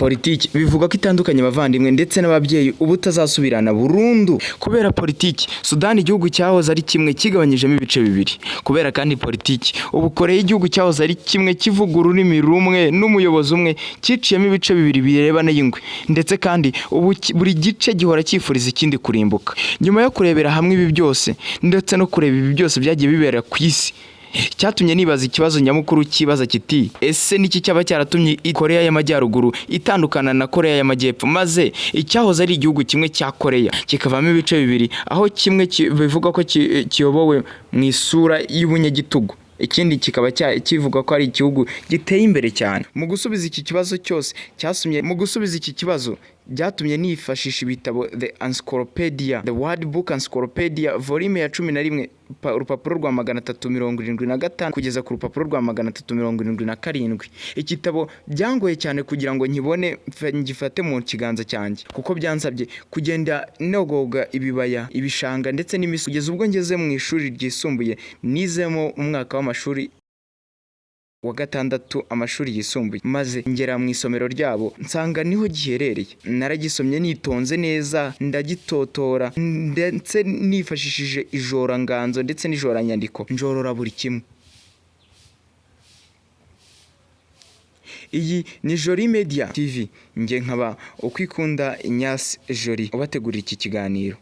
Politiki bivuga ko itandukanye bavandimwe ndetse n'ababyeyi ubutazasubirana burundu kubera politiki. Sudani igihugu cyahoze ari kimwe kigabanyijemo ibice bibiri kubera kandi politiki. Ubu Koreya igihugu cyahoze ari kimwe kivuga ururimi rumwe n'umuyobozi umwe ciciyemo ibice bibiri birebana y'ingwe ndetse kandi ubu buri gice gihora cyifuriza ikindi kurimbuka. Nyuma yo kurebera hamwe ibi byose ndetse no kureba ibi byose byagiye bibera ku isi, cyatumye nibaza ikibazo nyamukuru kibaza kiti ese niki cyaba cyaratumye Koreya y'Amajyaruguru itandukana na Koreya y'Amajyepfo, maze icyahoze ari igihugu kimwe cya Koreya kikavamo ibice bibiri, aho kimwe bivuga ko kiyobowe mu isura y'ubunyagitugu, ikindi kikaba kivuga ko ari igihugu giteye imbere cyane. Mu gusubiza iki kibazo byatumye nifashisha ibitabo The Encyclopedia, The World Book Encyclopedia, volume ya 11, urupapuro rwa 375 kugeza ku rupapuro rwa 377. Igitabo byangoye cyane kugira ngo nkibone ngifate mu kiganza cyanjye, kuko byansabye kugenda nogoga ibibaya, ibishanga ndetse n'imisozi kugeza ubwo ngeze mu ishuri ryisumbuye nizemo umwaka w'amashuri wa gatandatu amashuri yisumbuye, maze ngera mu isomero ryabo nsanga niho giherereye. Naragisomye nitonze neza, ndagitotora ndetse nifashishije ijoranganzo ndetse n'ijoranyandiko, njorora buri kimwe. Iyi ni Joli Media TV, nge nkaba ukwikunda Ignace Joli ubategurira iki kiganiro.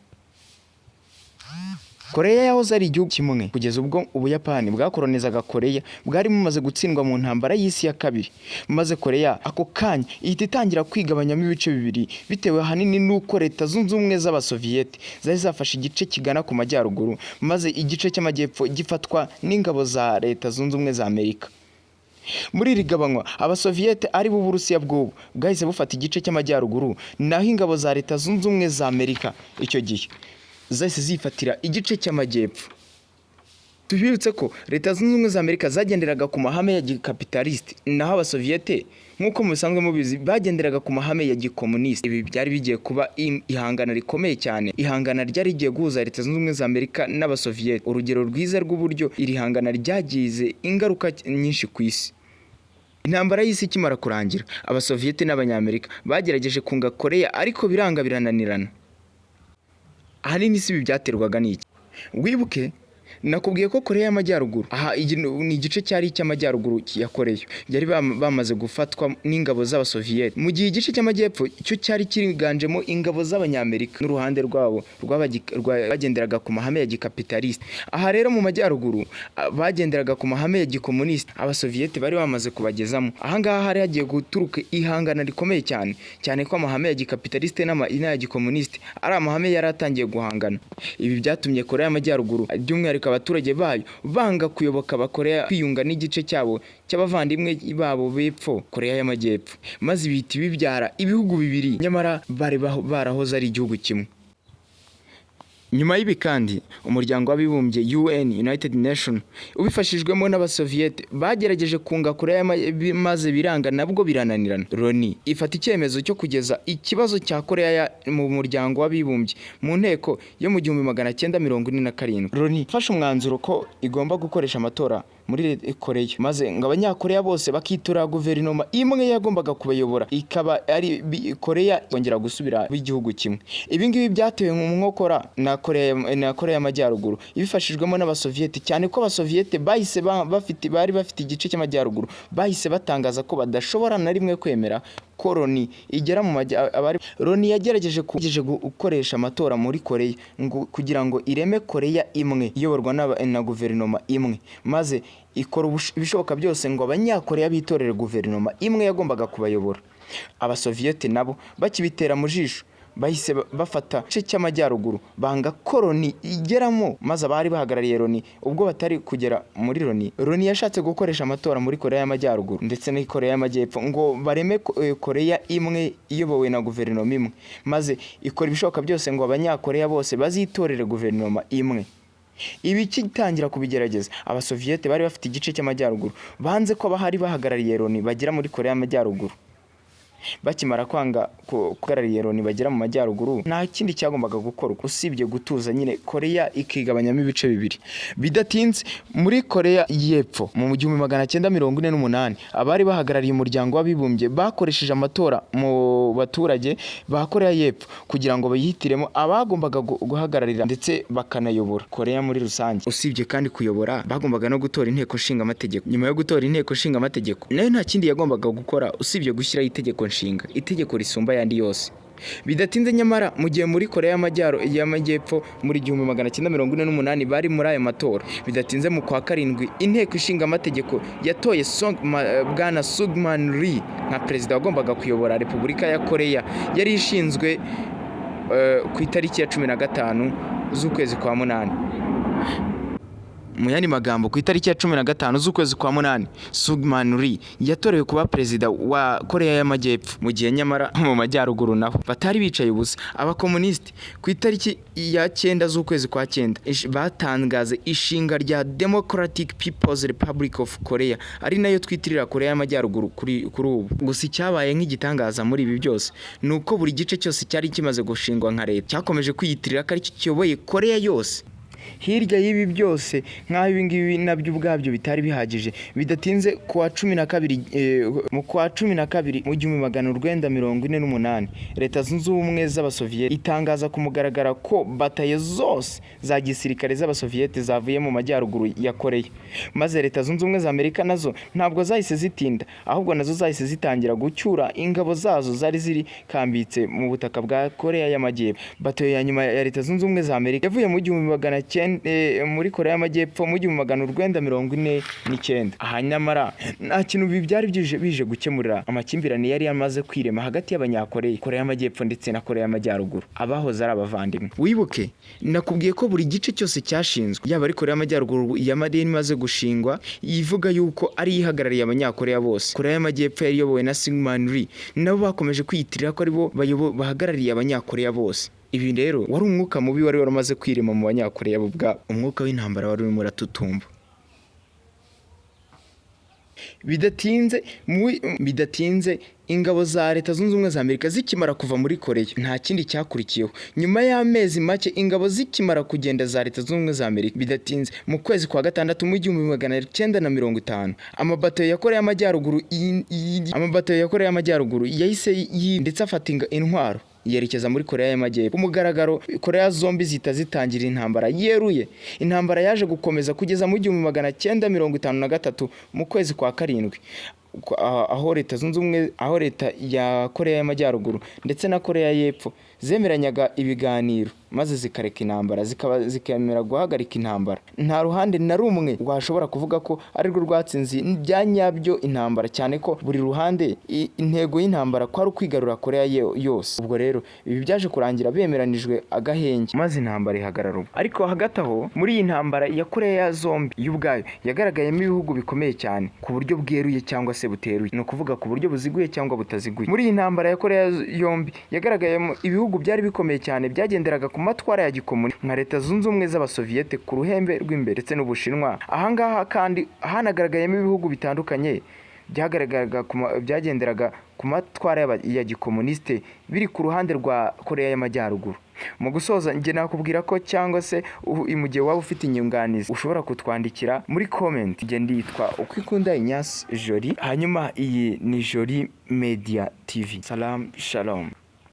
Koreya yahoze ari igihugu kimwe kugeza ubwo Ubuyapani bwakoronizaga Koreya, bwari mumaze gutsindwa mu ntambara y'isi ya kabiri, maze Koreya ako kanya ihita itangira kwigabanyamo ibice bibiri bitewe hanini nuko Leta Zunze Ubumwe z'Abasoviyete zari zafashe igice kigana ku majyaruguru, maze igice cy'amajyepfo gifatwa n'ingabo za Leta Zunze Ubumwe za Amerika. Muri iri gabanywa Abasoviyete ari bo Burusiya bw'ubu bwahise bufata igice cy'amajyaruguru, naho ingabo za Leta Zunze Ubumwe za Amerika icyo gihe zahise zifatira igice cy'amajyepfo. Tubibutse ko Leta Zunze Ubumwe za Amerika zagenderaga ku mahame ya gikapitalisite, naho Abasoviyete nk'uko mubisanzwe mubizi bagenderaga ku mahame ya gikomunisite. Ibi byari bigiye kuba ihangana rikomeye cyane, ihangana ryari rigiye guhuza Leta Zunze Ubumwe za Amerika n'Abasoviyete. Urugero rwiza rw'uburyo iri hangana ryagize ingaruka nyinshi ku isi. Intambara y'isi ikimara kurangira, Abasoviyete n'Abanyamerika bagerageje kunga Koreya ariko biranga birananirana. Ahanini si ibi byaterwaga n'iki? Wibuke nakubwiye ko Koreya y'Amajyaruguru ni igice cyari cy'amajyaruguru ya Koreya byari bamaze gufatwa n'ingabo z'Abasoviyete, mu gihe igice cy'amajyepfo cyo cyari kiriganjemo ingabo z'Abanyamerika n'uruhande rwabo bagenderaga ku mahame ya gikapitalisite. Aha rero mu majyaruguru bagenderaga ku mahame ya gikomunisite, Abasoviyete bari bamaze kubagezamo. Aha ngaha hari hagiye guturuka ihangana rikomeye cyane ko amahame ya gikapitalisite n'aya gikomunisite ari amahame yari atangiye guhangana. Ibi byatumye Koreya y'Amajyaruguru by'umwihariko abaturage bayo banga kuyoboka Abakoreya kwiyunga n'igice cyabo cy'abavandimwe babo bepfo Koreya y'Amajyepfo, maze ibiti bibyara ibihugu bibiri nyamara bari barahoze ari igihugu kimwe. Nyuma y'ibi kandi umuryango w'abibumbye UN, United Nations, ubifashijwemo n'Abasoviyete bagerageje kunga Koreya maze biranga nabwo birananirana. Loni ifata icyemezo cyo kugeza ikibazo cya Koreya mu muryango w'abibumbye mu nteko yo mu 1947. Loni ifashe umwanzuro ko igomba gukoresha amatora muri Koreya, maze ngo Abanyakoreya bose bakitora guverinoma imwe yagombaga kubayobora, ikaba ari Koreya kongera gusubira igihugu kimwe. Ibi ngibi byatewe mu nkokora na Koreya y'Amajyaruguru ibifashijwemo n'Abasoviyete, cyane ko Abasoviyete bari bafite igice cy'amajyaruguru bahise batangaza ko badashobora na rimwe kwemera ko Loni igera mu Loni yagerageje gukoresha amatora muri Koreya kugira ngo ireme Koreya imwe iyoborwa na guverinoma imwe, maze ikora ibishoboka byose ngo Abanyakoreya bitorere guverinoma imwe yagombaga kubayobora. Abasoviyete nabo bakibitera mu jisho bahise bafata igice cy'amajyaruguru banga ko Loni igeramo, maze abari bahagarariye Loni ubwo batari kugera muri Loni. Loni yashatse gukoresha amatora muri Koreya y'Amajyaruguru ndetse na Koreya y'Amajyepfo ngo bareme Koreya imwe iyobowe na guverinoma imwe, maze ikora ibishoboka byose ngo Abanyakoreya bose bazitorere guverinoma imwe. Ibi kitangira kubigerageza, Abasoviyete bari bafite igice cy'amajyaruguru banze ko bahari bahagarariye Loni bagera muri Koreya y'Amajyaruguru. bakimara kwanga kugarariye Loni bagera mu majyaruguru nta kindi cyagombaga gukorwa usibye gutuza nyine Korea ikigabanyamo ibice bibiri. Bidatinze muri Korea y'Epfo mu 1948 abari bahagarariye umuryango w'abibumbye bakoresheje amatora mu baturage ba Korea y'Epfo kugira ngo bayihitiremo abagombaga guhagararira ndetse bakanayobora Korea muri rusange. Usibye kandi kuyobora bagombaga no gutora inteko nshinga amategeko. Nyuma yo gutora inteko nshinga amategeko nayo nta kindi yagombaga gukora usibye gushyiraho itegeko nshinga, itegeko risumba yandi yose. Bidatinze nyamara mu gihe muri Korea y'Amajyepfo muri 1948 bari muri aya matora, bidatinze mu kwa karindwi inteko ishinga amategeko yatoye Bwana Sungman Lee nka perezida wagombaga kuyobora Repubulika ya Korea yari ishinzwe ku itariki ya 15 z'ukwezi kwa munani. Mu yandi magambo ku itariki ya 15 z'ukwezi kwa munani Sungman Lee yatorewe kuba perezida wa Korea y'Amajyepfo, mu gihe nyamara mu majyaruguru naho batari bicaye ubusa. Abakomunisiti ku itariki ya 9 z'ukwezi kwa 9 batangaze ishinga rya Democratic People's Republic of Korea, ari nayo twitirira Korea y'Amajyaruguru kuri ubu. Gusa icyabaye nk'igitangaza muri ibi byose nuko buri gice cyose cyari kimaze gushingwa nka leta cyakomeje kwiyitirira ko ari cyo kiyoboye Korea yose. Hirya y'ibi byose nk'aho ibi ngibi nabyo ubwabyo bitari bihagije, bidatinze kuwa 12 mu kwa 12 mu 1948 Leta Zunze Ubumwe z'Abasoviyeti itangaza ku mugaragara ko bataye zose za gisirikare z'Abasoviyeti zavuye mu majyaruguru ya Korea. Maze Leta Zunze Ubumwe za Amerika nazo ntabwo zahise zitinda, ahubwo nazo zahise zitangira gucyura ingabo zazo zari ziri kambitse mu butaka bwa Korea y'Amajyepfo. Batayo ya nyuma ya Leta Zunze Ubumwe za Amerika yavuye mu 1900 muri Korea y'Amajyepfo mu 1949. Aha nyamara nta kintu byari bije gukemurira amakimbirane yari yamaze kwirema hagati y'Abanyakoreya, Korea y'Amajyepfo ndetse na Korea y'Amajyaruguru, abahoze ari abavandimwe. Wibuke nakubwiye ko buri gice cyose cyashinzwe, yaba ari Korea y'Amajyaruguru y'amadini maze gushingwa ivuga yuko ari ihagarariye Abanyakoreya bose. Korea y'Amajyepfo yari yobowe na Sungman Lee, nabo bakomeje kwiyitirira ko ari bo bahagarariye Abanyakoreya bose. Ibi rero wari umwuka mubi wari waramaze kwirema mu Banyakoreya bwa umwuka w'intambara wari urimo uratutumba. Bidatinze ingabo za Leta Zunze Ubumwe za Amerika zikimara kuva muri Korea nta kindi cyakurikiyeho. Nyuma y'amezi make ingabo zikimara kugenda za Leta Zunze Ubumwe za Amerika, bidatinze mu kwezi kwa gatandatu mu 1950 amabato ya Korea y'Amajyaruguru yahise ndetse afata intwaro yerekeza muri Korea y'Amajyepfo. Umugaragaro Korea zombi zitangira intambara yeruye. Intambara yaje gukomeza kugeza mu 1953 mu kwezi kwa karindwi, aho Leta ya Korea y'Amajyaruguru ndetse na Korea y'Epfo zemeranyaga ibiganiro maze zikareka intambara, zikemera guhagarika intambara. Nta ruhande na rumwe washobora kuvuga ko ari rwo rwatsinze byanyabyo intambara, cyane ko buri ruhande intego y'intambara kwari kwigarura Korea yose. Ubwo rero ibi byaje kurangira bemeranijwe agahenge maze intambara ihagarara. Ariko hagati aho muri iyi ntambara ya Korea zombi y'ubwayo yagaragayemo ibihugu bikomeye cyane ku buryo bweruye cyangwa se buteruye, no kuvuga ku buryo buziguye cyangwa butaziguye. Muri iyi ntambara ya Korea yombi yagaragayemo ibihugu byari bikomeye cyane byagenderaga ku matwara ya gikomuniste nka Leta Zunze Ubumwe z'Abasoviyeti ku ruhembe rw'imbere ndetse n'Ubushinwa. Ahangaha kandi hanagaragayemo ibihugu bitandukanye byagenderaga ku matwara ya gikomuniste biri ku ruhande rwa Korea y'Amajyaruguru. Mu gusoza nge nakubwira ko cyangwa se mu gihe waba ufite inyunganizi ushobora kutwandikira muri comment. Nge nditwa Ukwikunda Ignace Jolie, hanyuma iyi ni Jolie Media TV. Salam shalom.